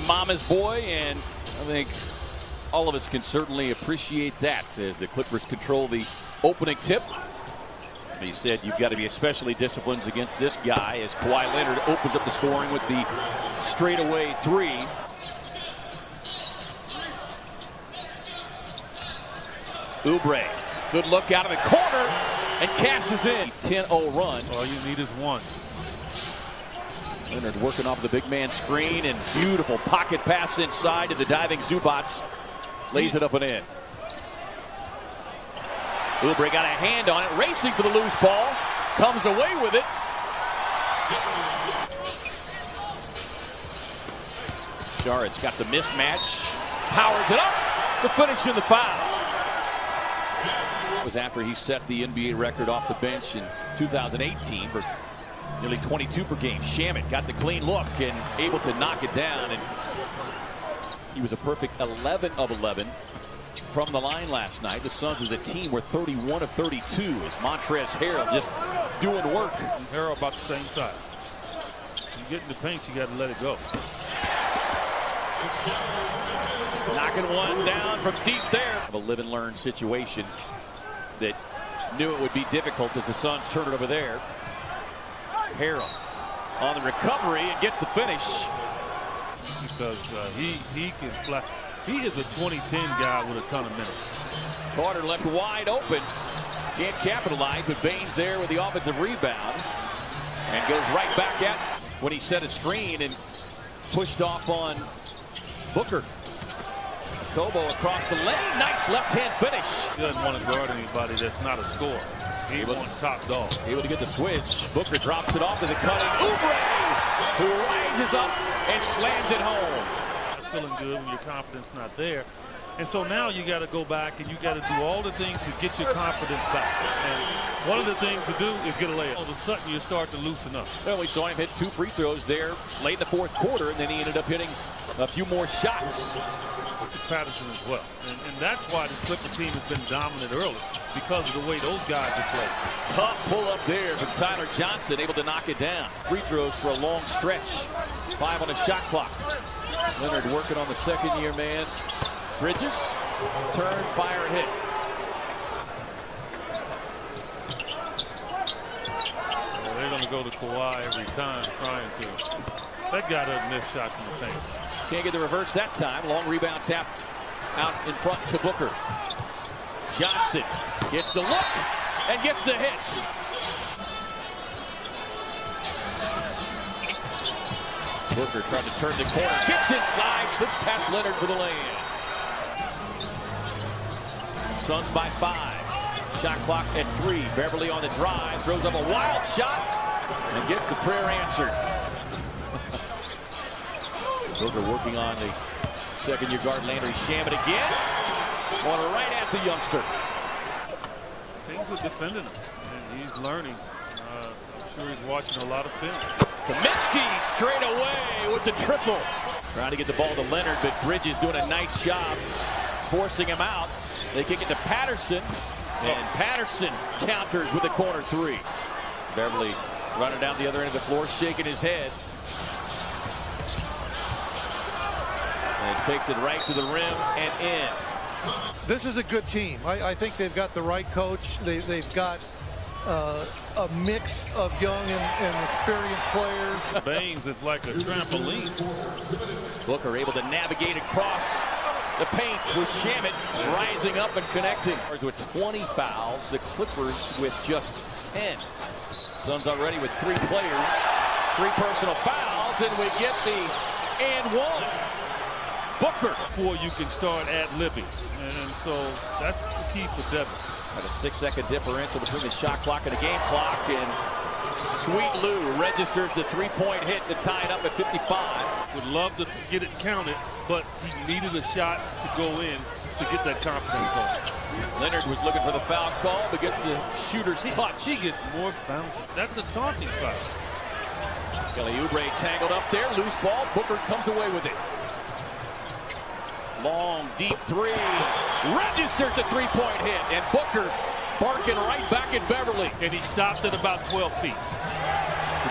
mama's boy, and I think all of us can certainly appreciate that as the Clippers control the opening tip. He said you've got to be especially disciplined against this guy as Kawhi Leonard opens up the scoring with the straightaway three. Oubre, good look out of the corner and cashes in. 10-0 run. All you need is one. Leonard working off the big man screen and beautiful pocket pass inside to the diving Zubac. Lays it up and in. Oubre got a hand on it, racing for the loose ball. Comes away with it. Saric got the mismatch. Powers it up. The finish and the foul. It was after he set the NBA record off the bench in 2018 for nearly 22 per game. Shamet got the clean look and able to knock it down. And he was a perfect 11 of 11 from the line last night. The Suns as a team were 31 of 32 as Montrezl Harrell just doing work. Harrell about the same size. You get in the paint, you got to let it go. Knocking one down from deep there. A live and learn situation that knew it would be difficult as the Suns turn it over there. Harrell on the recovery and gets the finish. Because he can fly. He is a 2010 guy with a ton of minutes. Carter left wide open. Can't capitalize, but Baines there with the offensive rebound. And goes right back at when he set a screen and pushed off on Booker. Kobo across the lane. Nice left-hand finish. He doesn't want to guard anybody that's not a scorer. He wants top dog. Able to get the switch. Booker drops it off to the cutting Oubre, who rises up and slams it home. Feeling good when your confidence not there, and so now you got to go back and you got to do all the things to get your confidence back. And one of the things to do is get a layup. All of a sudden you start to loosen up. Well, we saw him hit 2 free throws there late in the fourth quarter, and then he ended up hitting a few more shots. Patterson as well, and that's why this Clipper team has been dominant early, because of the way those guys are playing. Tough pull up there from Tyler Johnson, able to knock it down. Free throws for a long stretch. 5 on the shot clock. Leonard working on the second-year man. Bridges, turn, fire, hit. Well, they're going to go to Kawhi every time trying to. That guy doesn't miss shots in the paint. Can't get the reverse that time. Long rebound tapped out in front to Booker. Johnson gets the look and gets the hit. Booker tried to turn the corner. Gets inside. Slips past Leonard for the lay-in. Suns by 5. Shot clock at 3. Beverly on the drive. Throws up a wild shot and gets the prayer answered. Booker working on the second-year guard Landry Shamet again. On right at the youngster. Teams are defending him, and he's learning. I'm sure he's watching a lot of film. Kaminsky straight away with the triple. Trying to get the ball to Leonard, but Bridges doing a nice job forcing him out. They kick it to Patterson, and Patterson counters with a corner 3. Beverly running down the other end of the floor, shaking his head. And takes it right to the rim and in. This is a good team. I think they've got the right coach. They've got a mix of young and experienced players. Baines is like a trampoline. Booker able to navigate across the paint with Shamet rising up and connecting. With 20 fouls, the Clippers with just 10. Suns already with 3 players, 3 personal fouls, and we get the and 1. Booker. Before you can start ad-libbing. And so that's the key for Devin. Got a 6-second differential between the shot clock and the game clock. And Sweet Lou registers the 3-point hit to tie it up at 55. Would love to get it counted, but he needed a shot to go in to get that confidence going. Leonard was looking for the foul call, but gets the shooter's touch. He gets more bounce. That's a taunting foul. Kelly Oubre tangled up there. Loose ball. Booker comes away with it. Long, deep 3. Registers the 3-point hit. And Booker barking right back at Beverly. And he stopped at about 12 feet.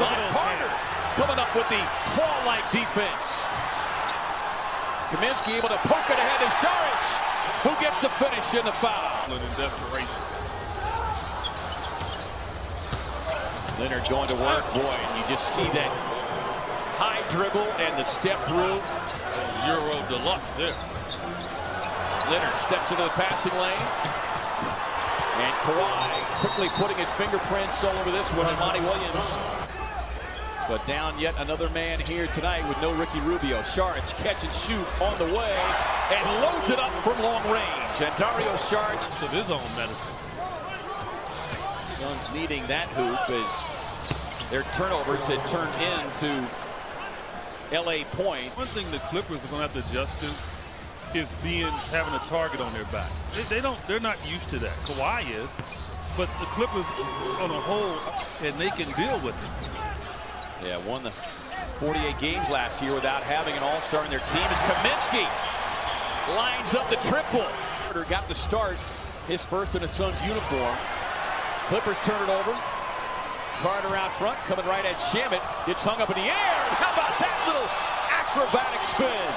Von Carter coming up with the claw-like defense. Kaminsky able to poke it ahead to Saric, who gets the finish in the foul. In desperation. Leonard going to work, boy, and you just see that high dribble and the step through. Euro deluxe there. Leonard steps into the passing lane. And Kawhi quickly putting his fingerprints all over this one, and Monty Williams. But down yet another man here tonight with no Ricky Rubio. Saric catch and shoot on the way and loads it up from long range. And Dario Saric Of his own medicine. Suns needing that hoop as their turnovers had turned into LA points. One thing the Clippers are going to have to adjust to is having a target on their back. They're not used to that. Kawhi is, but the Clippers on a whole, and they can deal with it. Yeah, won the 48 games last year without having an all-star in their team. As Kaminsky lines up the triple. Got the start, his first in a Suns uniform. Clippers turn it over. Carter out front, coming right at Shamet. It's hung up in the air. How about that little acrobatic spin?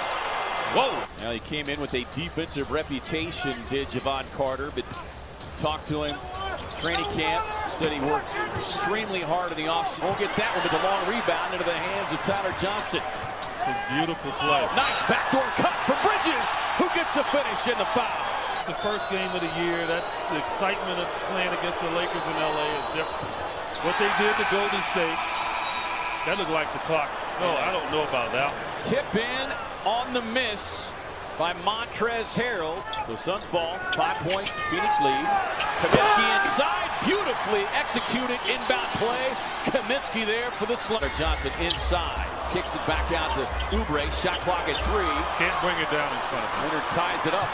Whoa! Now he came in with a defensive reputation, did Jevon Carter, but talked to him training camp. Said he worked extremely hard in the offseason. Won't get that one, but the long rebound into the hands of Tyler Johnson. It's a beautiful play. Nice backdoor cut for Bridges, who gets the finish in the foul. It's the first game of the year. That's the excitement of playing against the Lakers in LA is different. What they did to Golden State, that looked like the clock. No, I don't know about that. Tip in on the miss by Montrezl Harrell. So Suns ball, 5-point Phoenix lead. Kaminsky inside, beautifully executed inbound play. Kaminsky there for the slump. Johnson inside, kicks it back out to Oubre. Shot clock at 3. Can't bring it down in front of him. Leonard ties it up.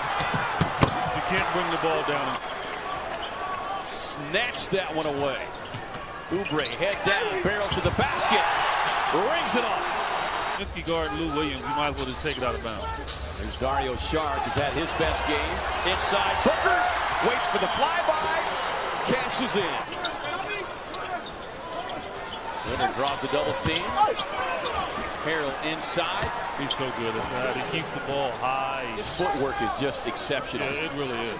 You can't bring the ball down. Snatched that one away. Oubre head down, barrel to the basket, rings it off. Kaminsky guard Lou Williams, you might as well just take it out of bounds. There's Dario Saric, who's had his best game. Inside, Booker waits for the flyby, cashes in. Leonard draws the double team. Harrell inside. He's so good at that. He keeps the ball high. His footwork is just exceptional. Yeah, it really is.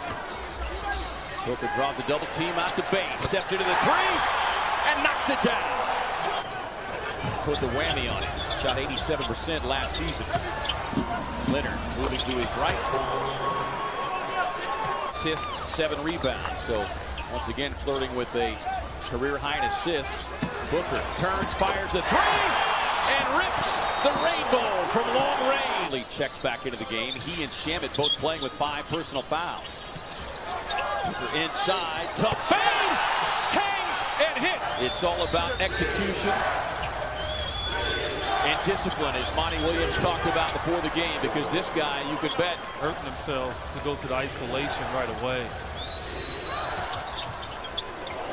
Booker draws the double team out the base, steps into the 3, and knocks it down. Put the whammy on it. Shot 87% last season. Leonard moving to his right. Assist, 7 rebounds. So once again flirting with a career high in assists. Booker turns, fires the 3, and rips the rainbow from long range. Lee checks back into the game. He and Shamet both playing with 5 personal fouls. Booker inside, tough fade, hangs and hits. It's all about execution and discipline, as Monty Williams talked about before the game, because this guy, you could bet, hurting himself to go to the isolation right away.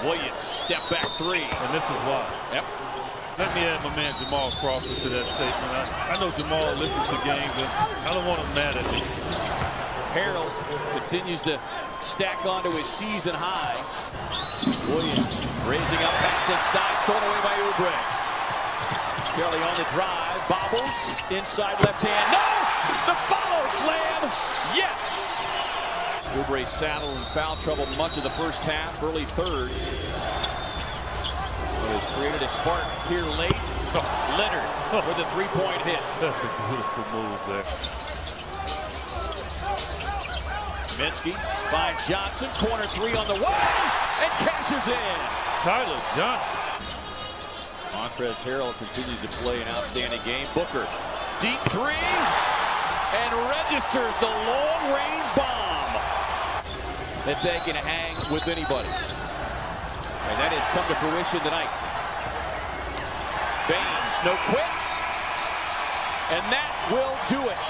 Williams, step back 3. And this is why. Yep. Let me add my man Jamal Crawford to that statement. I know Jamal listens to games, and I don't want him mad at me. Harrell continues to stack onto his season high. Williams raising up, pass inside, stolen away by Oubre. Kelly on the drive, bobbles, inside left hand, no! The follow slam, yes! Oubre saddled in foul trouble much of the first half, early third. But has created a spark here late. Leonard with a 3-point hit. That's a beautiful move there. Kaminsky finds Johnson, corner 3 on the way, and cashes in. Tyler Johnson. Montrezl Harrell continues to play an outstanding game. Booker, deep 3, and registers the long-range bomb that they can hang with anybody. And that has come to fruition tonight. Baines, no quit, and that will do it.